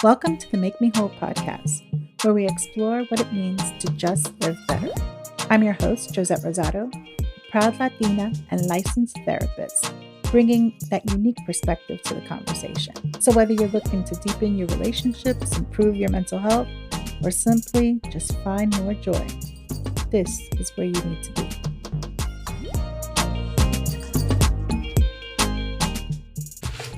Welcome to the Make Me Whole podcast, where we explore what it means to just live better. I'm your host, Josette Rosado, a proud Latina and licensed therapist, bringing that unique perspective to the conversation. So whether you're looking to deepen your relationships, improve your mental health, or simply just find more joy, this is where you need to be.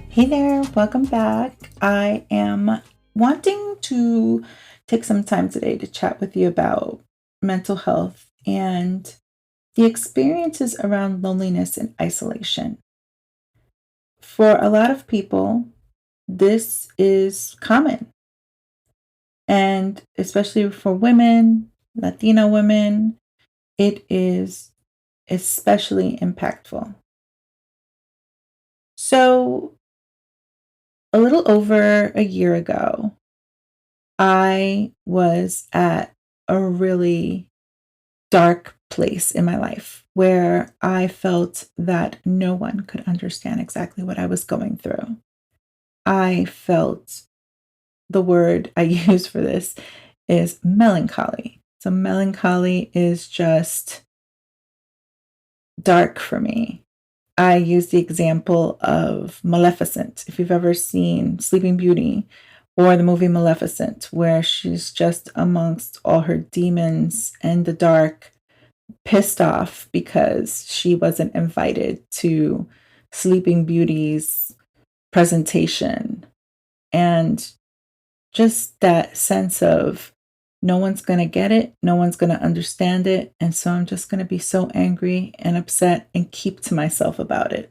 Hey there, welcome back. I am wanting to take some time today to chat with you about mental health and the experiences around loneliness and isolation. For a lot of people, this is common, and especially for women, Latina women, it is especially impactful. So, a little over a year ago, I was at a really dark place in my life where I felt that no one could understand exactly what I was going through. I felt the word I use for this is melancholy. So, melancholy is just dark for me. I use the example of Maleficent. If you've ever seen Sleeping Beauty or the movie Maleficent, where she's just amongst all her demons in the dark, pissed off because she wasn't invited to Sleeping Beauty's presentation. And just that sense of no one's going to get it, no one's going to understand it. And so I'm just going to be so angry and upset and keep to myself about it.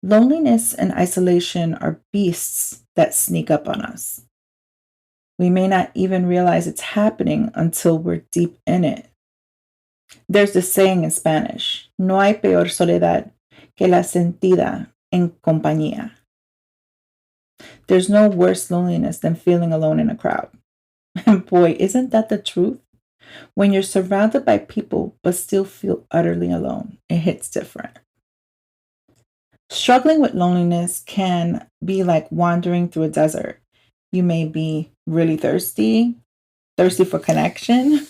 Loneliness and isolation are beasts that sneak up on us. We may not even realize it's happening until we're deep in it. There's this saying in Spanish, no hay peor soledad que la sentida en compañía. There's no worse loneliness than feeling alone in a crowd. And boy, isn't that the truth? When you're surrounded by people but still feel utterly alone, it hits different. Struggling with loneliness can be like wandering through a desert. You may be really thirsty for connection,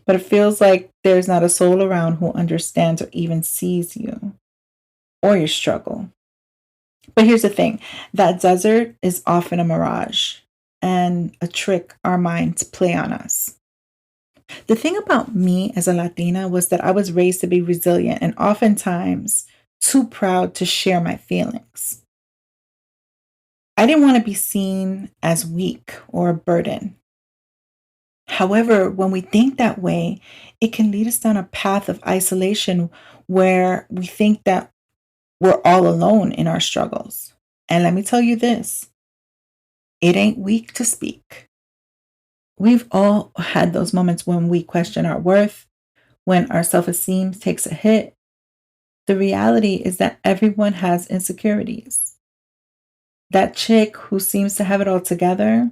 but it feels like there's not a soul around who understands or even sees you or your struggle. But here's the thing, that desert is often a mirage and a trick our minds play on us. The thing about me as a Latina was that I was raised to be resilient and oftentimes too proud to share my feelings. I didn't want to be seen as weak or a burden. However, when we think that way, it can lead us down a path of isolation where we think that we're all alone in our struggles. And let me tell you this, it ain't weak to speak. We've all had those moments when we question our worth, when our self-esteem takes a hit. The reality is that everyone has insecurities. That chick who seems to have it all together,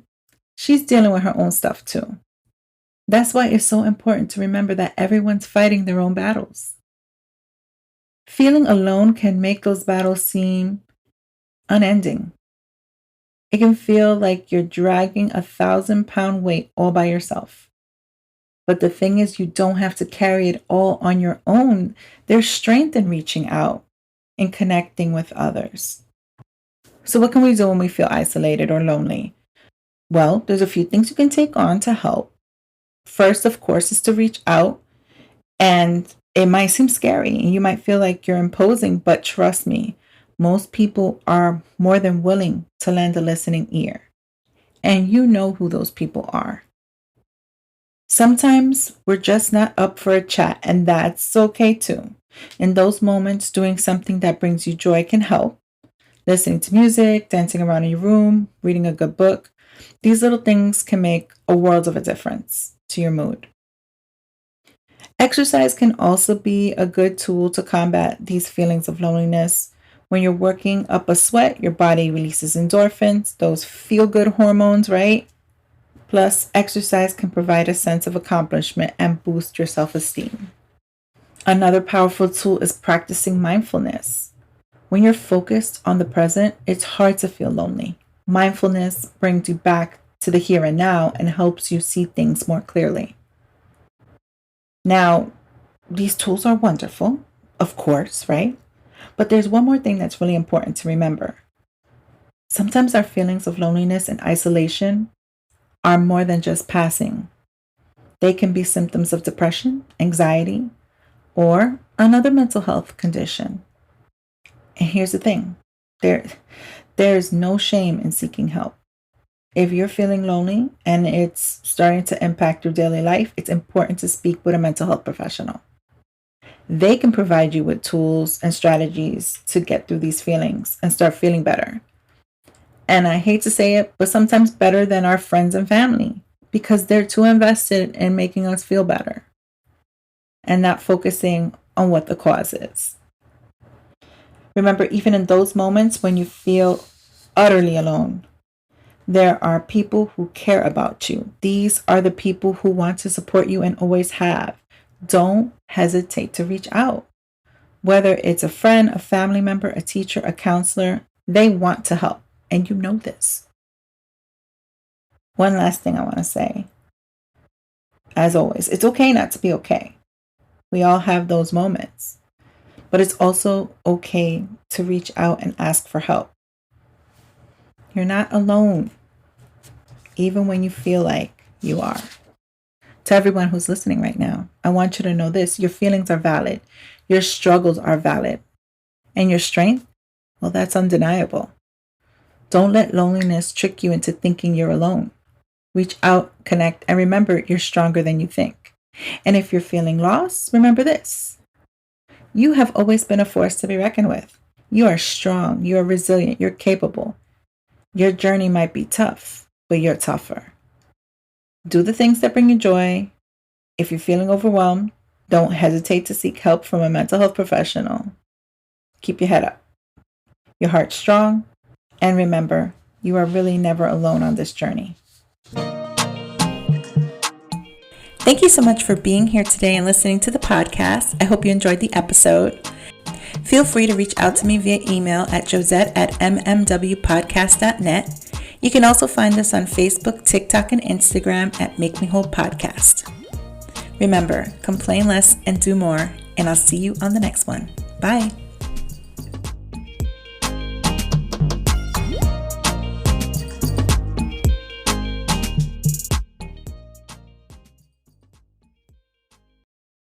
she's dealing with her own stuff too. That's why it's so important to remember that everyone's fighting their own battles. Feeling alone can make those battles seem unending. It can feel like you're dragging 1,000-pound weight all by yourself. But the thing is, you don't have to carry it all on your own. There's strength in reaching out and connecting with others. So what can we do when we feel isolated or lonely? Well, there's a few things you can take on to help. First, of course, is to reach out. And it might seem scary and you might feel like you're imposing, but trust me, most people are more than willing to lend a listening ear. And you know who those people are. Sometimes we're just not up for a chat, and that's okay too. In those moments, doing something that brings you joy can help. Listening to music, dancing around in your room, reading a good book. These little things can make a world of a difference to your mood. Exercise can also be a good tool to combat these feelings of loneliness. When you're working up a sweat, your body releases endorphins, those feel-good hormones, right? Plus, exercise can provide a sense of accomplishment and boost your self-esteem. Another powerful tool is practicing mindfulness. When you're focused on the present, it's hard to feel lonely. Mindfulness brings you back to the here and now and helps you see things more clearly. Now, these tools are wonderful, of course, right? But there's one more thing that's really important to remember. Sometimes our feelings of loneliness and isolation are more than just passing. They can be symptoms of depression, anxiety, or another mental health condition. And here's the thing, there's no shame in seeking help. If you're feeling lonely and it's starting to impact your daily life, it's important to speak with a mental health professional. They can provide you with tools and strategies to get through these feelings and start feeling better. And I hate to say it, but sometimes better than our friends and family because they're too invested in making us feel better and not focusing on what the cause is. Remember, even in those moments when you feel utterly alone, there are people who care about you. These are the people who want to support you and always have. Don't hesitate to reach out. Whether it's a friend, a family member, a teacher, a counselor, they want to help. And you know this. One last thing I want to say. As always, it's okay not to be okay. We all have those moments. But it's also okay to reach out and ask for help. You're not alone, even when you feel like you are. To everyone who's listening right now, I want you to know this. Your feelings are valid. Your struggles are valid. And your strength, well, that's undeniable. Don't let loneliness trick you into thinking you're alone. Reach out, connect, and remember you're stronger than you think. And if you're feeling lost, remember this. You have always been a force to be reckoned with. You are strong, you are resilient, you're capable. Your journey might be tough, but you're tougher. Do the things that bring you joy. If you're feeling overwhelmed, don't hesitate to seek help from a mental health professional. Keep your head up, your heart strong, and remember, you are really never alone on this journey. Thank you so much for being here today and listening to the podcast. I hope you enjoyed the episode. Feel free to reach out to me via email at josette@mmwpodcast.net. You can also find us on Facebook, TikTok, and Instagram at Make Me Whole Podcast. Remember, complain less and do more, and I'll see you on the next one. Bye.